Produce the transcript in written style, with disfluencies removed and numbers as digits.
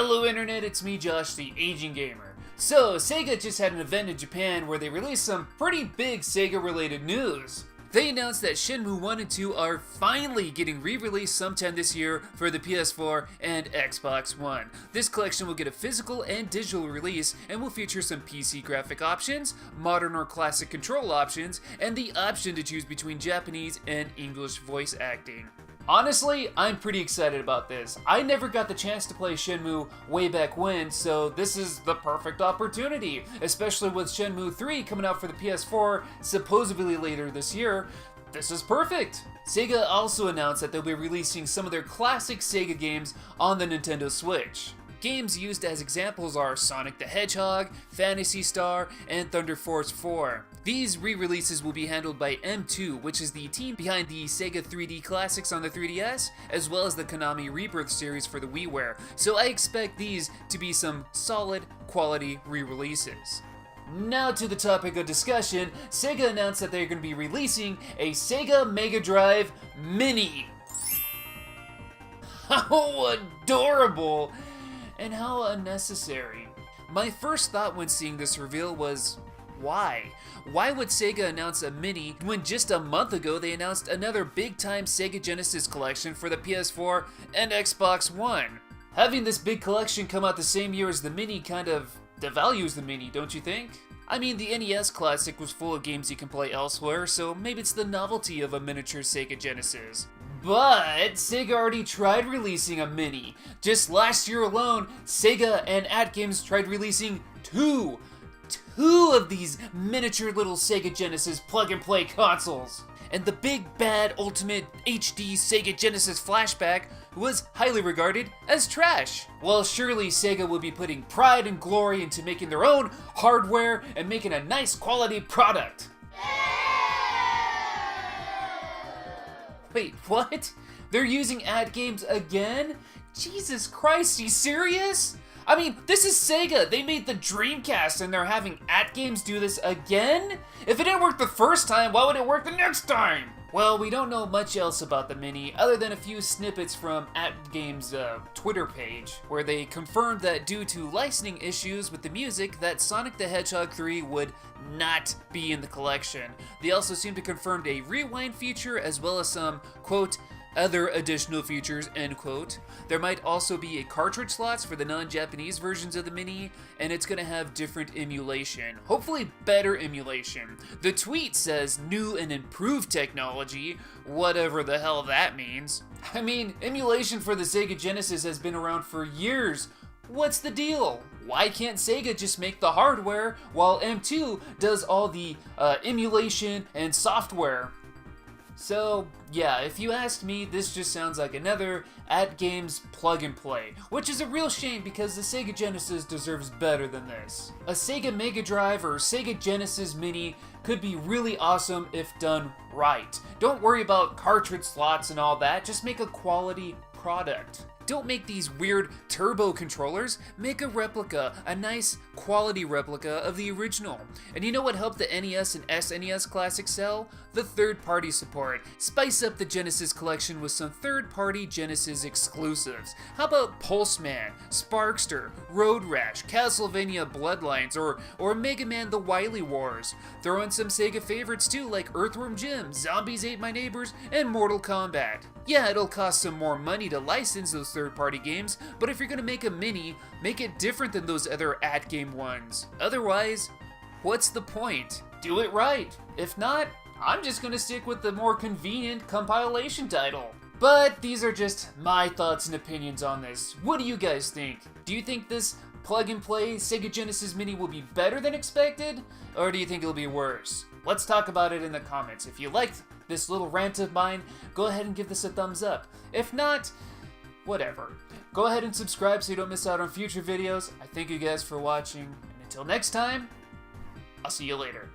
Hello internet, it's me Josh, the Aging Gamer. So, Sega just had an event in Japan where they released some pretty big Sega related news. They announced that Shenmue 1 and 2 are finally getting re-released sometime this year for the PS4 and Xbox One. This collection will get a physical and digital release and will feature some PC graphic options, modern or classic control options, and the option to choose between Japanese and English voice acting. Honestly, I'm pretty excited about this. I never got the chance to play Shenmue way back when, so this is the perfect opportunity, especially with Shenmue 3 coming out for the PS4 supposedly later this year. This is perfect! Sega also announced that they'll be releasing some of their classic Sega games on the Nintendo Switch. Games used as examples are Sonic the Hedgehog, Phantasy Star, and Thunder Force 4. These re-releases will be handled by M2, which is the team behind the Sega 3D classics on the 3DS, as well as the Konami Rebirth series for the WiiWare, so I expect these to be some solid, quality re-releases. Now to the topic of discussion, Sega announced that they're going to be releasing a Sega Mega Drive Mini. How adorable! And how unnecessary. My first thought when seeing this reveal was, why? Why would Sega announce a Mini when just a month ago they announced another big-time Sega Genesis collection for the PS4 and Xbox One? Having this big collection come out the same year as the Mini kind of devalues the Mini, don't you think? I mean, the NES Classic was full of games you can play elsewhere, so maybe it's the novelty of a miniature Sega Genesis. But Sega already tried releasing a Mini. Just last year alone, Sega and AtGames tried releasing two of these miniature little Sega Genesis plug-and-play consoles. And the big bad ultimate HD Sega Genesis flashback was highly regarded as trash. Well, surely Sega will be putting pride and glory into making their own hardware and making a nice quality product. Wait, what? They're using AtGames again? Jesus Christ, you serious? I mean, this is Sega. They made the Dreamcast and they're having AtGames do this again? If it didn't work the first time, why would it work the next time? Well, we don't know much else about the Mini other than a few snippets from AtGames' Twitter page, where they confirmed that due to licensing issues with the music, that Sonic the Hedgehog 3 would not be in the collection. They also seem to confirm a rewind feature as well as some, quote, other additional features, end quote. There might also be a cartridge slots for the non-Japanese versions of the Mini, and it's gonna have different emulation. Hopefully better emulation. The tweet says new and improved technology, whatever the hell that means. I mean, emulation for the Sega Genesis has been around for years. What's the deal? Why can't Sega just make the hardware while M2 does all the emulation and software? So, yeah, if you ask me, this just sounds like another AtGames plug-and-play, which is a real shame because the Sega Genesis deserves better than this. A Sega Mega Drive or Sega Genesis Mini could be really awesome if done right. Don't worry about cartridge slots and all that, just make a quality product. Don't make these weird turbo controllers, make a replica, a nice quality replica of the original. And you know what helped the NES and SNES classics sell? The third-party support. Spice up the Genesis collection with some third-party Genesis exclusives. How about Pulseman, Sparkster, Road Rash, Castlevania Bloodlines, or Mega Man The Wily Wars? Throw in some Sega favorites too, like Earthworm Jim, Zombies Ate My Neighbors, and Mortal Kombat. Yeah, it'll cost some more money to license those third-party games, but if you're gonna make a Mini, make it different than those other AtGame ones. Otherwise, what's the point? Do it right. If not, I'm just gonna stick with the more convenient compilation title. But these are just my thoughts and opinions on this. What do you guys think? Do you think this plug-and-play Sega Genesis Mini will be better than expected? Or do you think it'll be worse? Let's talk about it in the comments. If you liked this little rant of mine, go ahead and give this a thumbs up. If not, whatever. Go ahead and subscribe so you don't miss out on future videos. I thank you guys for watching, and until next time, I'll see you later.